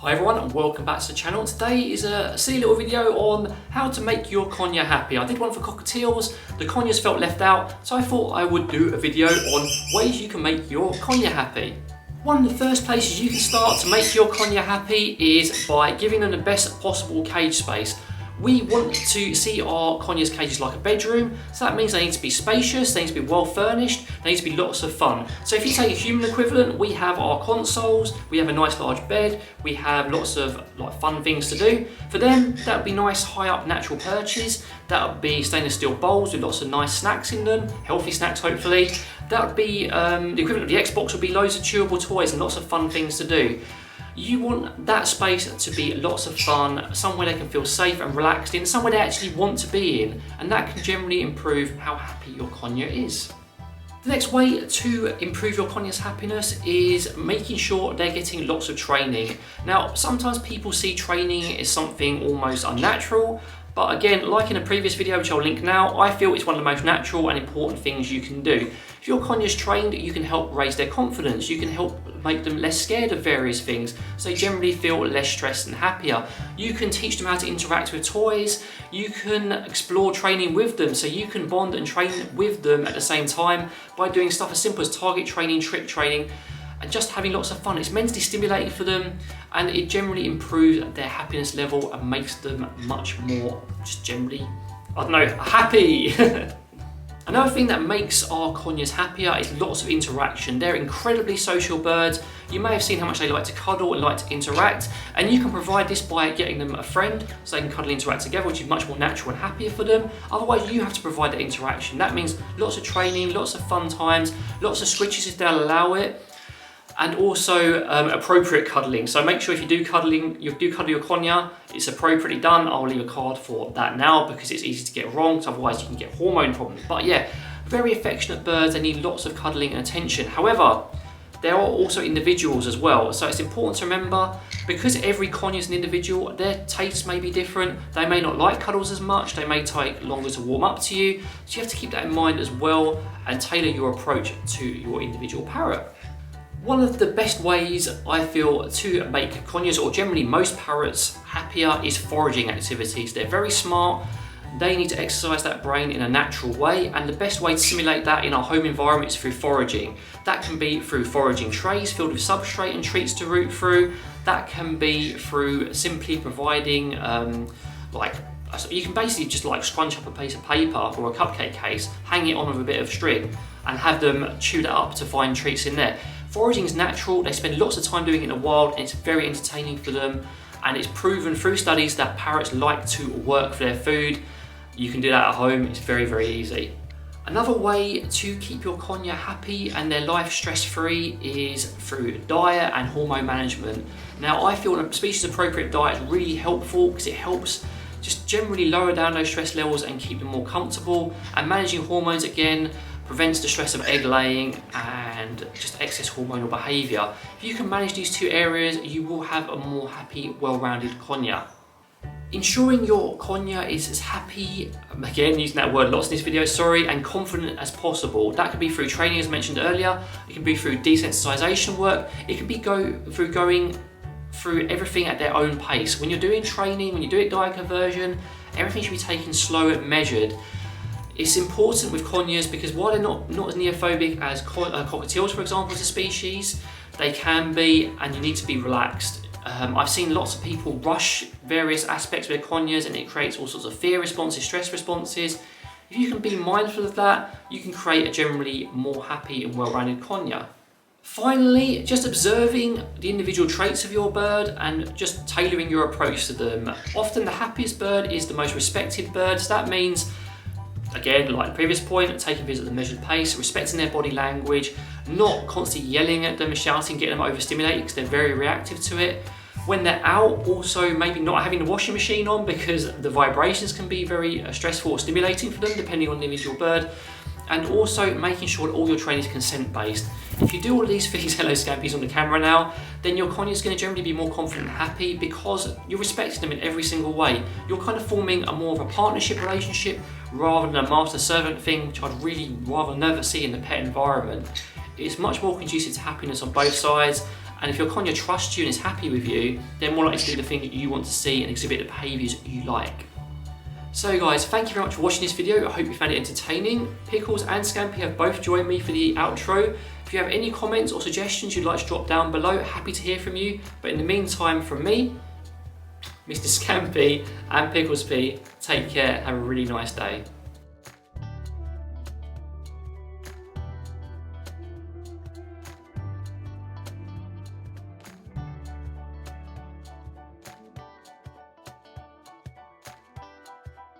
Hi everyone and welcome back to the channel. Today is a silly little video on how to make your conure happy. I did one for cockatiels, the conures felt left out, so I thought I would do a video on ways you can make your conure happy. One of the first places you can start to make your conure happy is by giving them the best possible cage space. We want to see our conures cages like a bedroom, so that means they need to be spacious, they need to be well furnished, they need to be lots of fun. So if you take a human equivalent, we have our consoles, we have a nice large bed, we have lots of fun things to do. For them, that would be nice high up natural perches, that would be stainless steel bowls with lots of nice snacks in them, healthy snacks hopefully. That would be, the equivalent of the Xbox would be loads of chewable toys and lots of fun things to do. You want that space to be lots of fun, somewhere they can feel safe and relaxed in, somewhere they actually want to be in, and that can generally improve how happy your conure is. The next way to improve your conure's happiness is making sure they're getting lots of training. Now, sometimes people see training as something almost unnatural, but again, like in a previous video, which I'll link now, I feel it's one of the most natural and important things you can do. If your conure's trained, you can help raise their confidence, you can help make them less scared of various things, so they generally feel less stressed and happier. You can teach them how to interact with toys, you can explore training with them, so you can bond and train with them at the same time by doing stuff as simple as target training, trick training, and just having lots of fun. It's mentally stimulating for them and it generally improves their happiness level and makes them much more just generally, I don't know, happy. Another thing that makes our conures happier is lots of interaction. They're incredibly social birds. You may have seen how much they like to cuddle and like to interact, and you can provide this by getting them a friend so they can cuddle and interact together, which is much more natural and happier for them. Otherwise, you have to provide that interaction. That means lots of training, lots of fun times, lots of switches if they'll allow it, and also appropriate cuddling. So make sure if you do cuddle your conure, it's appropriately done. I'll leave a card for that now because it's easy to get wrong, so otherwise you can get hormone problems. But yeah, very affectionate birds, they need lots of cuddling and attention. However, there are also individuals as well, so it's important to remember, because every conure is an individual, their tastes may be different, they may not like cuddles as much, they may take longer to warm up to you, so you have to keep that in mind as well and tailor your approach to your individual parrot. One of the best ways I feel to make conures, or generally most parrots, happier is foraging activities. They're very smart, they need to exercise that brain in a natural way, and the best way to simulate that in our home environment is through foraging. That can be through foraging trays filled with substrate and treats to root through. That can be through simply providing you can basically just scrunch up a piece of paper or a cupcake case, hang it on with a bit of string and have them chew that up to find treats in there. Foraging is natural, they spend lots of time doing it in the wild and it's very entertaining for them, and it's proven through studies that parrots like to work for their food. You can do that at home, it's very, very easy. Another way to keep your conure happy and their life stress-free is through diet and hormone management. Now, I feel a species appropriate diet is really helpful because it helps just generally lower down those stress levels and keep them more comfortable, and managing hormones again prevents the stress of egg laying and just excess hormonal behaviour. If you can manage these two areas, you will have a more happy, well-rounded conure. Ensuring your conure is as happy, again using that word lots in this video, sorry, and confident as possible. That could be through training as mentioned earlier, it can be through desensitization work, it can be through going through everything at their own pace. When you're doing training, when you're doing diet conversion, everything should be taken slow and measured. It's important with conures because while they're not as neophobic as cockatiels, for example, as a species, they can be, and you need to be relaxed. I've seen lots of people rush various aspects of their conures and it creates all sorts of fear responses, stress responses. If you can be mindful of that, you can create a generally more happy and well-rounded conure. Finally, just observing the individual traits of your bird and just tailoring your approach to them. Often the happiest bird is the most respected bird, so that means, again, like the previous point, taking things at the measured pace, respecting their body language, not constantly yelling at them, shouting, getting them overstimulated because they're very reactive to it. When they're out, also maybe not having the washing machine on because the vibrations can be very stressful or stimulating for them depending on the individual bird. And also making sure that all your training is consent-based. If you do all of these things, hello Scampies on the camera now, then your conure is going to generally be more confident and happy because you're respecting them in every single way. You're kind of forming a more of a partnership relationship rather than a master-servant thing, which I'd really rather never see in the pet environment. It's much more conducive to happiness on both sides, And if your conure trusts you and is happy with you, they're more likely to do the thing that you want to see and exhibit the behaviours you like. So guys, thank you very much for watching this video. I hope you found it entertaining. Pickles and Scampi have both joined me for the outro. If you have any comments or suggestions you'd like to drop down below, happy to hear from you. But in the meantime, from me, Mr. Scampi and Pickles P, take care, have a really nice day.